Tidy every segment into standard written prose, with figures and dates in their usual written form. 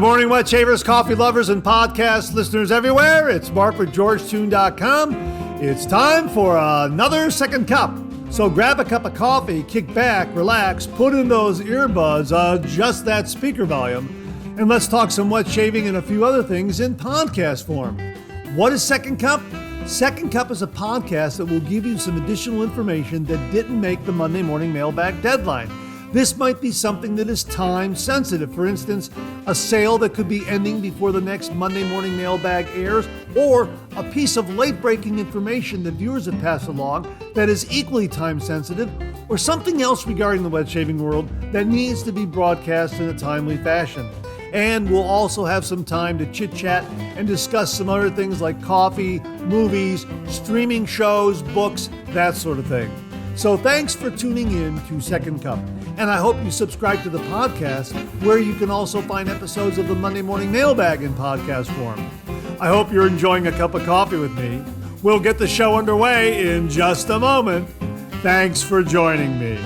morning, Wet Shavers, coffee lovers, and podcast listeners everywhere. It's Mark with GeorgeToon.com. It's time for another second cup. So grab a cup of coffee, kick back, relax, put in those earbuds, adjust that speaker volume, and let's talk some wet shaving and a few other things in podcast form. What is Second Cup? Second Cup is a podcast that will give you some additional information that didn't make the Monday morning mailbag deadline. This might be something that is time sensitive. For instance, a sale that could be ending before the next Monday morning mailbag airs, or a piece of late breaking information that viewers have passed along that is equally time sensitive, or something else regarding the wet shaving world that needs to be broadcast in a timely fashion. And we'll also have some time to chit chat and discuss some other things like coffee, movies, streaming shows, books, that sort of thing. So thanks for tuning in to Second Cup. And I hope you subscribe to the podcast, where you can also find episodes of the Monday Morning Mailbag in podcast form. I hope you're enjoying a cup of coffee with me. We'll get the show underway in just a moment. Thanks for joining me.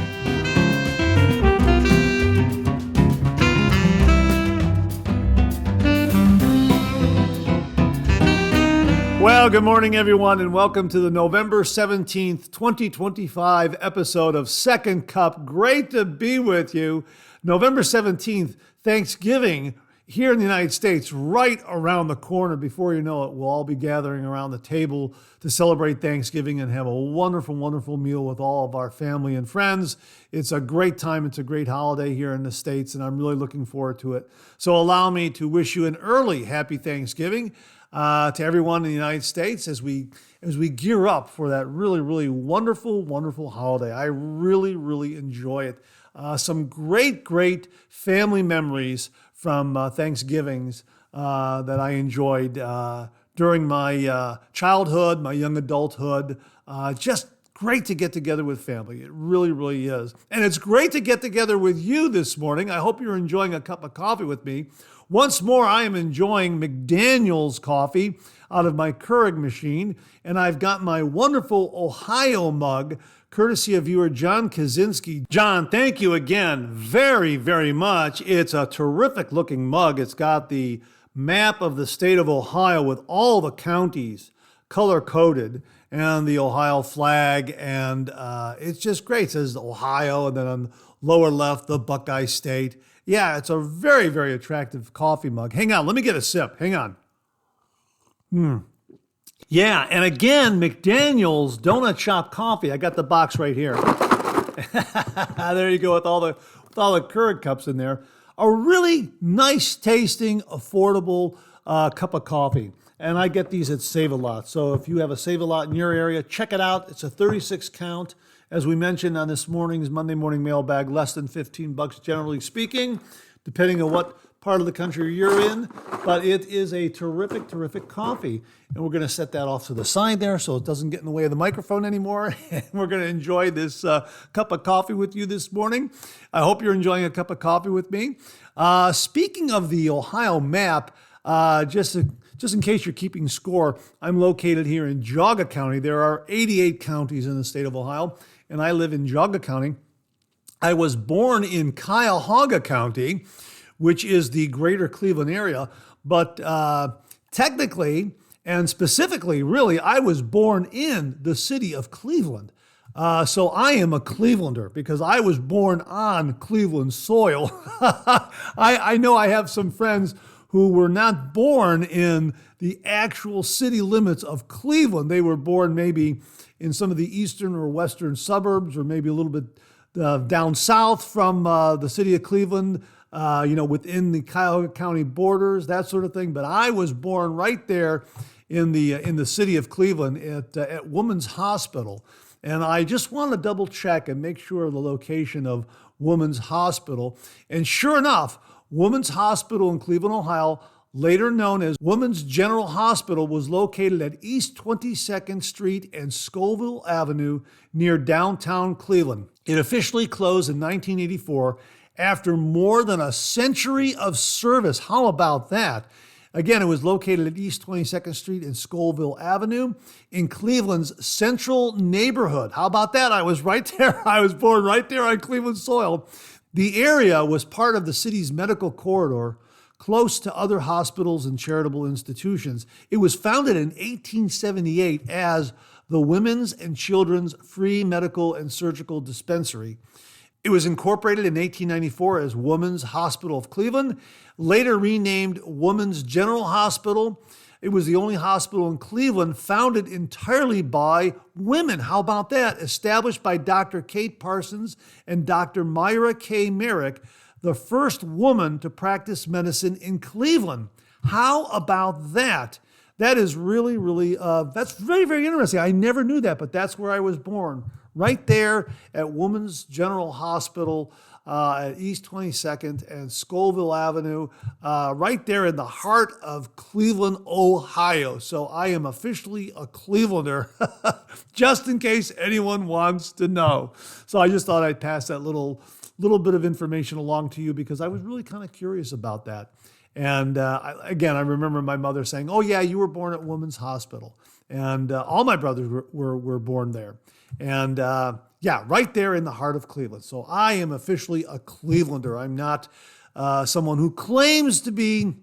Well, good morning, everyone, and welcome to the November 17th, 2025 episode of Second Cup. Great to be with you. November 17th, Thanksgiving here in the United States, right around the corner. Before you know it, we'll all be gathering around the table to celebrate Thanksgiving and have a wonderful, wonderful meal with all of our family and friends. It's a great time. It's a great holiday here in the States, and I'm really looking forward to it. So allow me to wish you an early happy Thanksgiving. To everyone in the United States as we gear up for that really, really wonderful, wonderful holiday. I really, really enjoy it. Some great, great family memories from Thanksgivings that I enjoyed during my childhood, my young adulthood. Just great to get together with family. It really, really is. And it's great to get together with you this morning. I hope you're enjoying a cup of coffee with me. Once more, I am enjoying McDaniel's coffee out of my Keurig machine, and I've got my wonderful Ohio mug, courtesy of viewer John Kaczynski. John, thank you again very, very much. It's a terrific looking mug. It's got the map of the state of Ohio with all the counties color-coded and the Ohio flag, and it's just great. It says Ohio, and then on the lower left, the Buckeye State. Yeah, it's a very, very attractive coffee mug. Hang on, let me get a sip. Hang on. Yeah, and again, McDaniel's Donut Shop coffee. I got the box right here. There you go, with all the Keurig cups in there. A really nice tasting, affordable cup of coffee. And I get these at Save-A-Lot. So if you have a Save-A-Lot in your area, check it out. It's a 36 count. As we mentioned on this morning's Monday morning mailbag, less than $15 generally speaking, depending on what part of the country you're in. But it is a terrific, terrific coffee. And we're going to set that off to the side there so it doesn't get in the way of the microphone anymore. And we're going to enjoy this cup of coffee with you this morning. I hope you're enjoying a cup of coffee with me. Speaking of the Ohio map, just in case you're keeping score, I'm located here in Geauga County. There are 88 counties in the state of Ohio, and I live in Geauga County. I was born in Cuyahoga County, which is the greater Cleveland area, but technically and specifically, really, I was born in the city of Cleveland. So I am a Clevelander because I was born on Cleveland soil. I know I have some friends who were not born in the actual city limits of Cleveland. They were born maybe in some of the eastern or western suburbs, or maybe a little bit down south from the city of Cleveland, within the Cuyahoga County borders, that sort of thing. But I was born right there in the city of Cleveland at Women's Hospital. And I just want to double check and make sure the location of Women's Hospital. And sure enough, Women's Hospital in Cleveland, Ohio, later known as Women's General Hospital, was located at East 22nd Street and Scoville Avenue near downtown Cleveland. It officially closed in 1984 after more than a century of service. How about that? Again, it was located at East 22nd Street and Scoville Avenue in Cleveland's central neighborhood. How about that? I was right there. I was born right there on Cleveland soil. The area was part of the city's medical corridor close to other hospitals and charitable institutions. It was founded in 1878 as the Women's and Children's Free Medical and Surgical Dispensary. It was incorporated in 1894 as Women's Hospital of Cleveland, later renamed Women's General Hospital. It was the only hospital in Cleveland founded entirely by women. How about that? Established by Dr. Kate Parsons and Dr. Myra K. Merrick, the first woman to practice medicine in Cleveland. How about that? That is really, that's very, very interesting. I never knew that, but that's where I was born, right there at Women's General Hospital at East 22nd and Scoville Avenue, right there in the heart of Cleveland, Ohio. So I am officially a Clevelander, just in case anyone wants to know. So I just thought I'd pass that little bit of information along to you because I was really kind of curious about that. And I remember my mother saying, "Oh yeah, you were born at Women's Hospital," and all my brothers were born there. And right there in the heart of Cleveland. So I am officially a Clevelander. I'm not someone who claims to be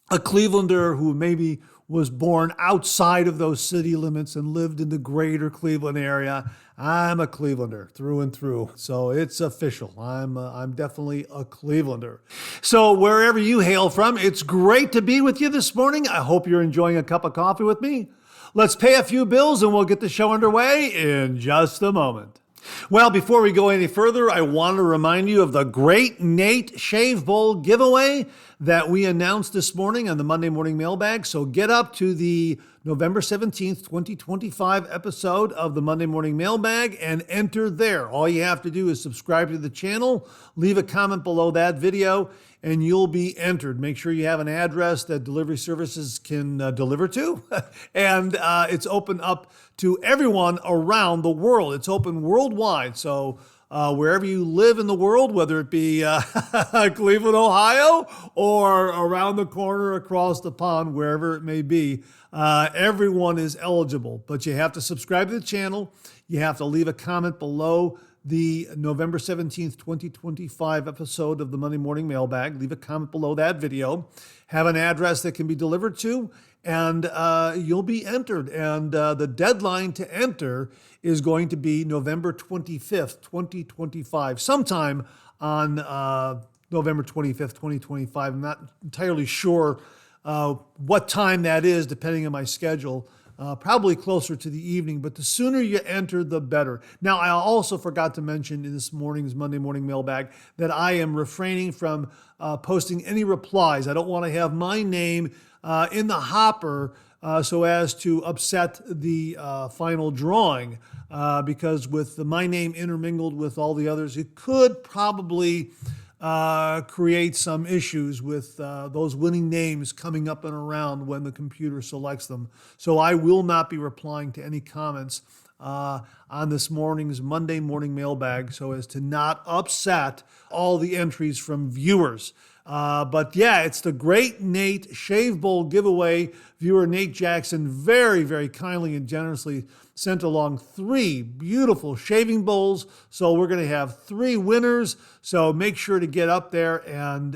a Clevelander who maybe was born outside of those city limits and lived in the greater Cleveland area. I'm a Clevelander through and through. So it's official. I'm definitely a Clevelander. So wherever you hail from, it's great to be with you this morning. I hope you're enjoying a cup of coffee with me. Let's pay a few bills and we'll get the show underway in just a moment. Well, before we go any further, I want to remind you of the Great Nate Shave Bowl giveaway that we announced this morning on the Monday Morning Mailbag. So get up to the November 17th, 2025 episode of the Monday Morning Mailbag and enter there. All you have to do is subscribe to the channel, leave a comment below that video, and you'll be entered. Make sure you have an address that delivery services can deliver to. And it's open up to everyone around the world. It's open worldwide. So wherever you live in the world, whether it be Cleveland, Ohio, or around the corner, across the pond, wherever it may be, everyone is eligible. But you have to subscribe to the channel. You have to leave a comment below the November 17th, 2025 episode of the Monday Morning Mailbag. Leave a comment below that video. Have an address that can be delivered to, and you'll be entered. And the deadline to enter is going to be November 25th, 2025, sometime on November 25th, 2025. I'm not entirely sure what time that is, depending on my schedule. Probably closer to the evening, but the sooner you enter, the better. Now, I also forgot to mention in this morning's Monday Morning Mailbag that I am refraining from posting any replies. I don't want to have my name in the hopper so as to upset the final drawing, because with my name intermingled with all the others, it could probably create some issues with those winning names coming up and around when the computer selects them. So I will not be replying to any comments on this morning's Monday Morning Mailbag so as to not upset all the entries from viewers. But yeah, it's the Great Nate Shave Bowl giveaway. Viewer Nate Jackson very, very kindly and generously sent along 3 beautiful shaving bowls. So we're going to have 3 winners. So make sure to get up there and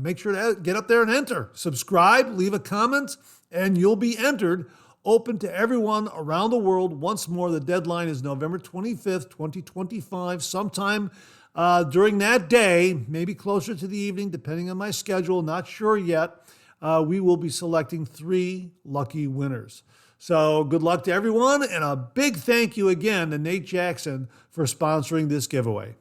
enter. Subscribe, leave a comment, and you'll be entered. Open to everyone around the world. Once more, the deadline is November 25th, 2025, sometime during that day, maybe closer to the evening, depending on my schedule, not sure yet, we will be selecting 3 lucky winners. So good luck to everyone, and a big thank you again to Nate Jackson for sponsoring this giveaway.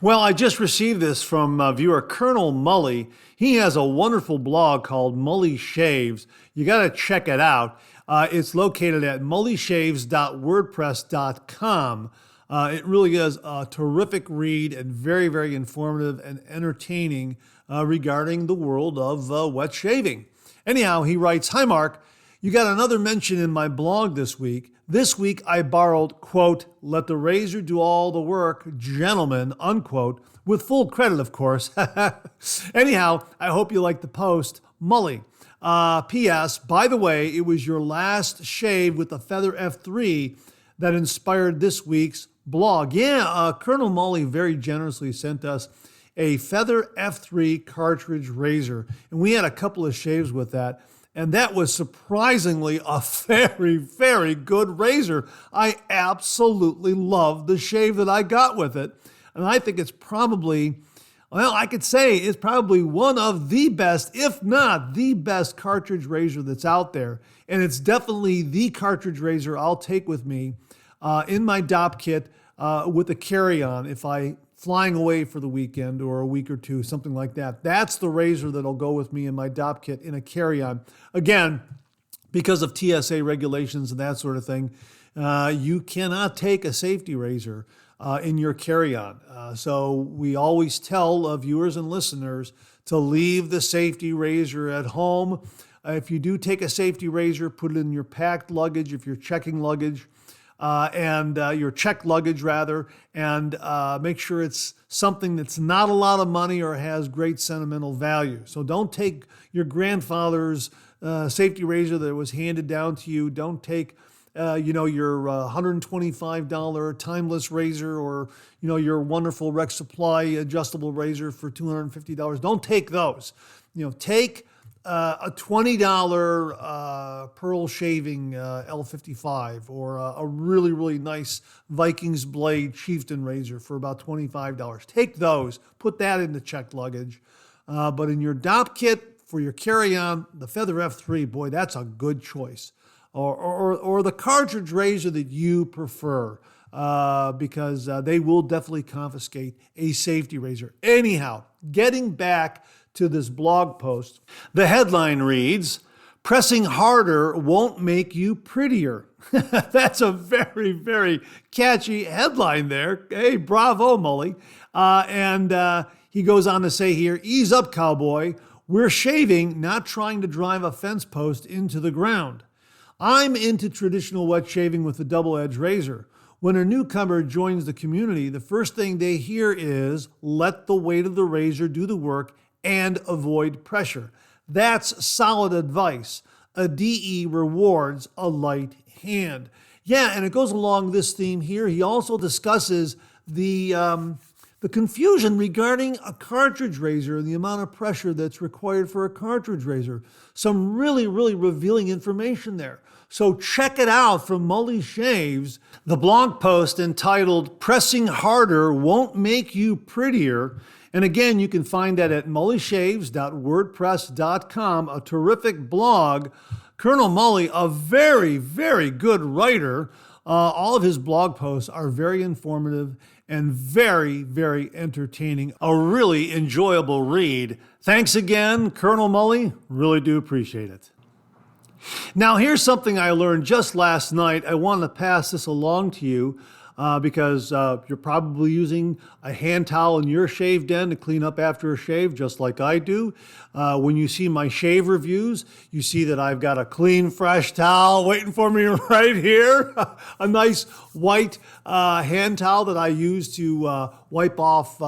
Well, I just received this from viewer Colonel Mully. He has a wonderful blog called Mully Shaves. You got to check it out. It's located at mullyshaves.wordpress.com. It really is a terrific read and very, very informative and entertaining regarding the world of wet shaving. Anyhow, he writes, "Hi, Mark. You got another mention in my blog this week. This week I borrowed, quote, 'Let the razor do all the work, gentlemen,' unquote, with full credit, of course." Anyhow, I hope you like the post. Mully. P.S. By the way, it was your last shave with the Feather F3 that inspired this week's blog. Yeah, Colonel Mully very generously sent us a Feather F3 cartridge razor. And we had a couple of shaves with that. And that was surprisingly a very, very good razor. I absolutely love the shave that I got with it. And I think it's probably, well, I could say it's probably one of the best, if not the best cartridge razor that's out there. And it's definitely the cartridge razor I'll take with me in my DOP kit with a carry-on if I flying away for the weekend or a week or two, something like that. That's the razor that'll go with me in my DOP kit in a carry-on. Again, because of TSA regulations and that sort of thing, you cannot take a safety razor in your carry-on. So we always tell viewers and listeners to leave the safety razor at home. If you do take a safety razor, put it in your packed luggage if you're checking luggage. And your checked luggage rather, and make sure it's something that's not a lot of money or has great sentimental value. So don't take your grandfather's safety razor that was handed down to you. Don't take your $125 timeless razor or your wonderful Rex Supply adjustable razor for $250. Don't take those. Take a $20 pearl shaving L55 or a really, really nice Vikings blade chieftain razor for about $25. Take those, put that in the checked luggage. But in your DOP kit for your carry-on, the Feather F3, boy, that's a good choice. Or the cartridge razor that you prefer because they will definitely confiscate a safety razor. Anyhow, getting back to this blog post. The headline reads, "Pressing harder won't make you prettier." That's a very, very catchy headline there. Hey, bravo, Mully. And he goes on to say here, "Ease up, cowboy. We're shaving, not trying to drive a fence post into the ground. I'm into traditional wet shaving with a double-edged razor. When a newcomer joins the community, the first thing they hear is, let the weight of the razor do the work and avoid pressure. That's solid advice. A DE rewards a light hand." Yeah, and it goes along this theme here. He also discusses the confusion regarding a cartridge razor and the amount of pressure that's required for a cartridge razor. Some really, really revealing information there. So check it out from Mully Shaves, the blog post entitled "Pressing Harder Won't Make You Prettier." And again, you can find that at mullyshaves.wordpress.com, a terrific blog. Colonel Mully, a very, very good writer. All of his blog posts are very informative and very, very entertaining. A really enjoyable read. Thanks again, Colonel Mully. Really do appreciate it. Now, here's something I learned just last night. I want to pass this along to you. Because you're probably using a hand towel in your shave den to clean up after a shave, just like I do. When you see my shave reviews, you see that I've got a clean, fresh towel waiting for me right here. A nice white hand towel that I use to wipe off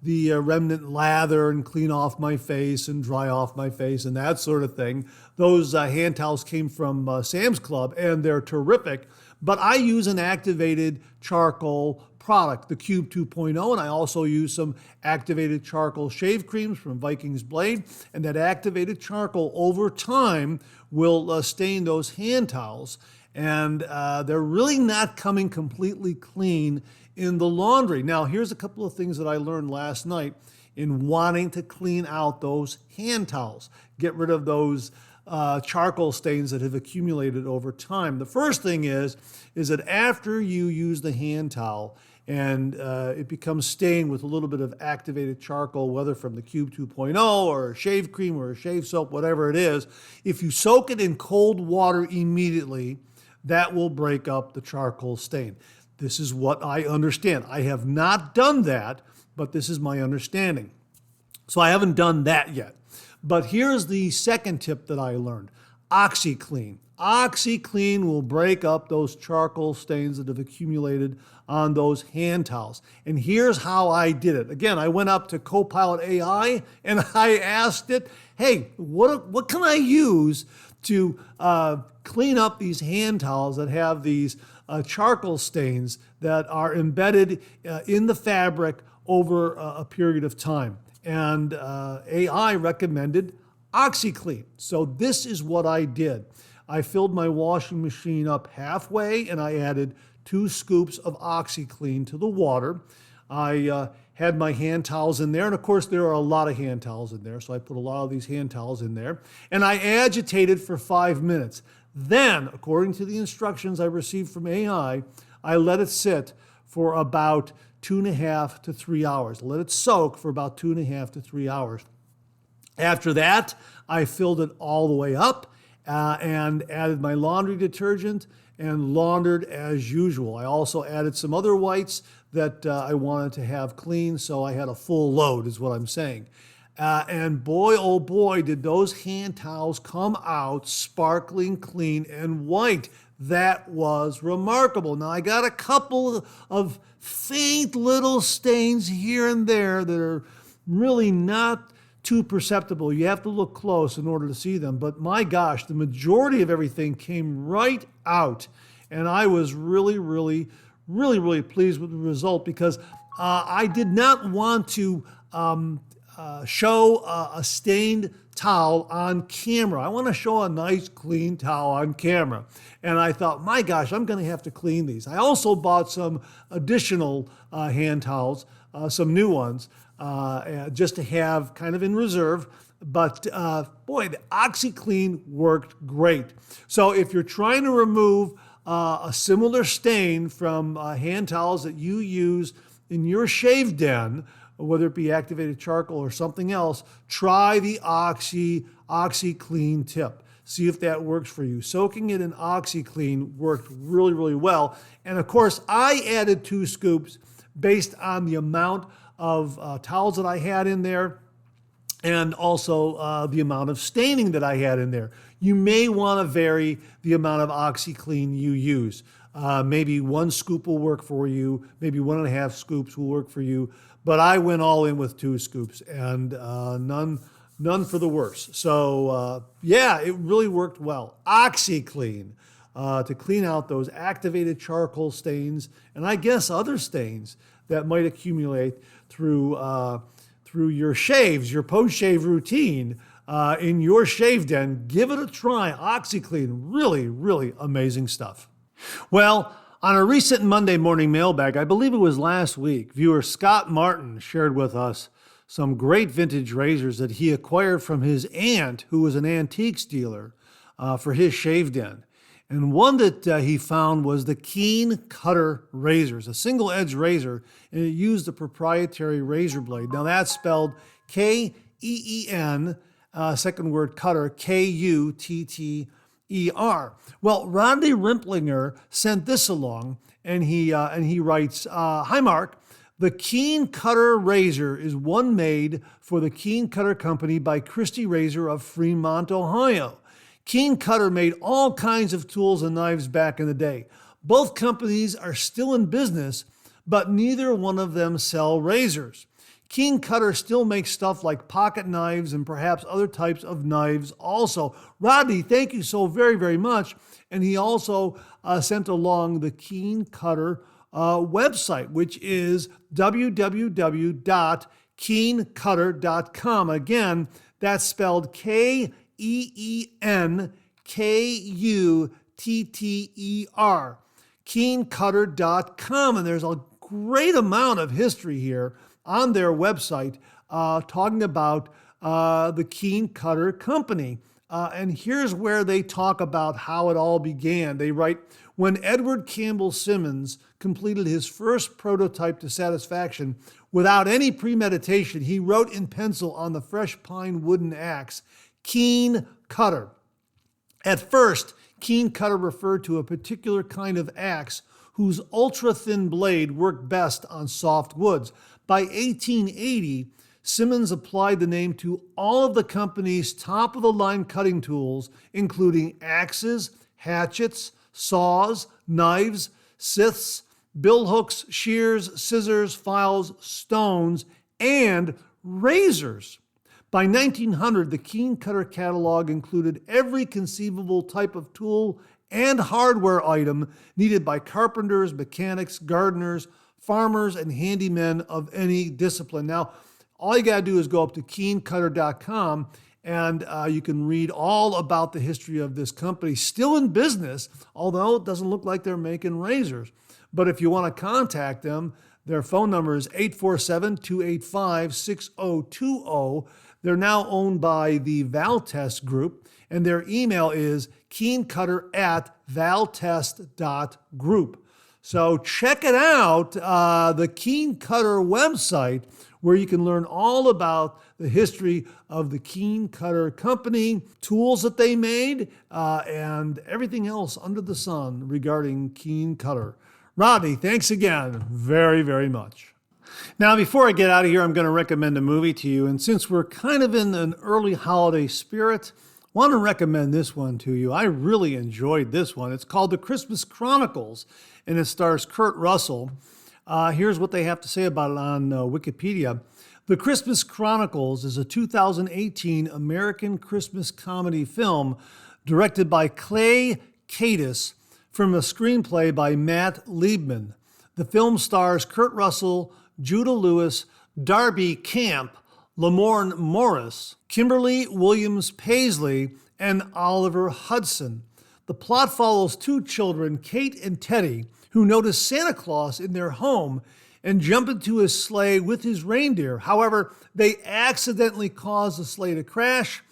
the remnant lather and clean off my face and dry off my face and that sort of thing. Those hand towels came from Sam's Club, and they're terrific. But I use an activated charcoal product, the Cube 2.0, and I also use some activated charcoal shave creams from Vikings Blade. And that activated charcoal over time will stain those hand towels. And they're really not coming completely clean in the laundry. Now, here's a couple of things that I learned last night in wanting to clean out those hand towels. Get rid of those charcoal stains that have accumulated over time. The first thing is that after you use the hand towel and it becomes stained with a little bit of activated charcoal, whether from the Cube 2.0 or a shave cream or a shave soap, whatever it is, if you soak it in cold water immediately, that will break up the charcoal stain. This is what I understand. I have not done that, but this is my understanding. So I haven't done that yet. But here's the second tip that I learned. OxiClean. OxiClean will break up those charcoal stains that have accumulated on those hand towels. And here's how I did it. Again, I went up to Copilot AI and I asked it, hey, what can I use to clean up these hand towels that have these charcoal stains that are embedded in the fabric over a period of time. And AI recommended OxiClean. So this is what I did. I filled my washing machine up halfway and I added 2 scoops of OxiClean to the water. I had my hand towels in there, and of course there are a lot of hand towels in there, so I put a lot of these hand towels in there, and I agitated for 5 minutes. Then, according to the instructions I received from AI, I let it sit for about 2.5 to 3 hours. Let it soak for about 2.5 to 3 hours. After that, I filled it all the way up and added my laundry detergent and laundered as usual. I also added some other whites that I wanted to have clean, so I had a full load, is what I'm saying. And boy, oh boy, did those hand towels come out sparkling clean and white. That was remarkable. Now, I got a couple of faint little stains here and there that are really not too perceptible. You have to look close in order to see them. But my gosh, the majority of everything came right out. And I was really pleased with the result, because I did not want to show a stained towel on camera. I want to show a nice clean towel on camera. And I thought, my gosh, I'm going to have to clean these. I also bought some additional hand towels, some new ones, just to have kind of in reserve. But boy, the OxiClean worked great. So if you're trying to remove a similar stain from hand towels that you use in your shave den, whether it be activated charcoal or something else, try the OxiClean tip. See if that works for you. Soaking it in OxiClean worked really well. And of course, I added 2 scoops based on the amount of towels that I had in there, and also the amount of staining that I had in there. You may want to vary the amount of OxiClean you use. Maybe 1 scoop will work for you, maybe 1.5 scoops will work for you, but I went all in with 2 scoops, and none for the worse. So yeah, it really worked well. OxiClean to clean out those activated charcoal stains, and I guess other stains that might accumulate through your shaves, your post-shave routine in your shave den. Give it a try. OxiClean, really amazing stuff. Well, on a recent Monday morning mailbag, I believe it was last week, viewer Scott Martin shared with us some great vintage razors that he acquired from his aunt, who was an antiques dealer, for his shave den. And one that he found was the Keen Cutter razors, a single-edge razor, and it used a proprietary razor blade. Now that's spelled K-E-E-N, second word cutter, K-U-T-T-E-R. Well, Rodney Rimplinger sent this along, and he writes, "Hi, Mark. The Keen Cutter razor is one made for the Keen Cutter Company by Christie Razor of Fremont, Ohio. Keen Cutter made all kinds of tools and knives back in the day. Both companies are still in business, but neither one of them sell razors. Keen Cutter still makes stuff like pocket knives and perhaps other types of knives also." Rodney, thank you so very much. And he also sent along the Keen Cutter website, which is www.keencutter.com. Again, that's spelled K-E-E-N-K-U-T-T-E-R, keencutter.com. And there's a great amount of history here on their website talking about the Keen Cutter Company. And here's where they talk about how it all began. They write, "When Edward Campbell Simmons completed his first prototype to satisfaction, without any premeditation, he wrote in pencil on the fresh pine wooden axe, 'Keen Cutter.' At first, Keen Cutter referred to a particular kind of axe whose ultra-thin blade worked best on soft woods. By 1880, Simmons applied the name to all of the company's top-of-the-line cutting tools, including axes, hatchets, saws, knives, scythes, billhooks, shears, scissors, files, stones, and razors. By 1900, the Keen Cutter catalog included every conceivable type of tool and hardware item needed by carpenters, mechanics, gardeners, farmers and handymen of any discipline. Now, all you got to do is go up to KeenCutter.com and you can read all about the history of this company, still in business, although it doesn't look like they're making razors. But if you want to contact them, their phone number is 847-285-6020. They're now owned by the Valtest Group, and their email is keencutter@valtest.group. So check it out, the Keen Cutter website, where you can learn all about the history of the Keen Cutter company, tools that they made, and everything else under the sun regarding Keen Cutter. Rodney, thanks again very, very much. Now, before I get out of here, I'm going to recommend a movie to you. And since we're kind of in an early holiday spirit, I want to recommend this one to you. I really enjoyed this one. It's called The Christmas Chronicles, and it stars Kurt Russell. Here's what they have to say about it on Wikipedia. The Christmas Chronicles is a 2018 American Christmas comedy film directed by Clay Kaytis from a screenplay by Matt Liebman. The film stars Kurt Russell, Judah Lewis, Darby Camp, Lamorne Morris, Kimberly Williams Paisley, and Oliver Hudson. The plot follows two children, Kate and Teddy, who notice Santa Claus in their home and jump into his sleigh with his reindeer. However, they accidentally cause the sleigh to crash,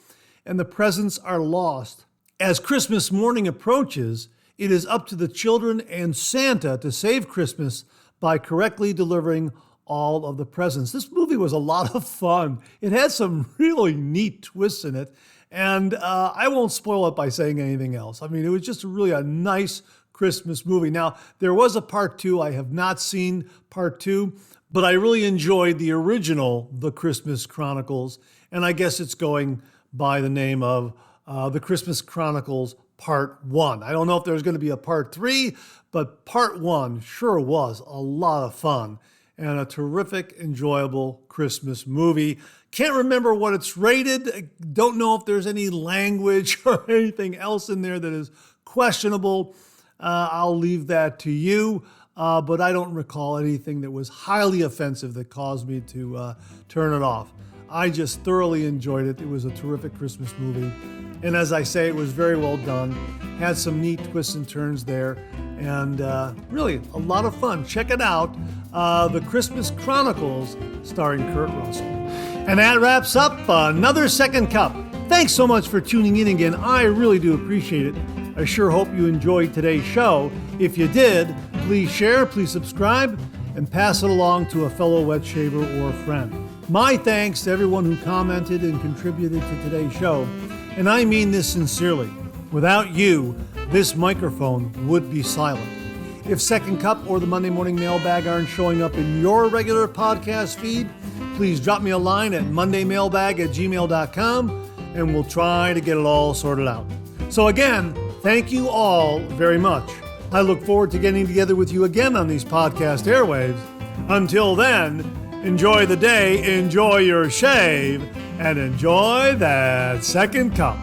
and the presents are lost. As Christmas morning approaches, it is up to the children and Santa to save Christmas by correctly delivering all of the presents. This movie was a lot of fun. It had some really neat twists in it, and I won't spoil it by saying anything else. I mean, it was just really a nice Christmas movie. Now, there was a part 2. I have not seen part 2, but I really enjoyed the original The Christmas Chronicles, and I guess it's going by the name of The Christmas Chronicles Part 1. I don't know if there's going to be a Part 3, but Part 1 sure was a lot of fun and a terrific, enjoyable Christmas movie. Can't remember what it's rated. Don't know if there's any language or anything else in there that is questionable. I'll leave that to you, but I don't recall anything that was highly offensive that caused me to turn it off. I just thoroughly enjoyed it. It was a terrific Christmas movie. And as I say, it was very well done. Had some neat twists and turns there. And really, a lot of fun. Check it out. The Christmas Chronicles, starring Kurt Russell. And that wraps up another Second Cup. Thanks so much for tuning in again. I really do appreciate it. I sure hope you enjoyed today's show. If you did, please share, please subscribe, and pass it along to a fellow wet shaver or friend. My thanks to everyone who commented and contributed to today's show. And I mean this sincerely. Without you, this microphone would be silent. If Second Cup or the Monday Morning Mailbag aren't showing up in your regular podcast feed, please drop me a line at mondaymailbag@gmail.com and we'll try to get it all sorted out. So again, thank you all very much. I look forward to getting together with you again on these podcast airwaves. Until then, enjoy the day, enjoy your shave, and enjoy that Second Cup.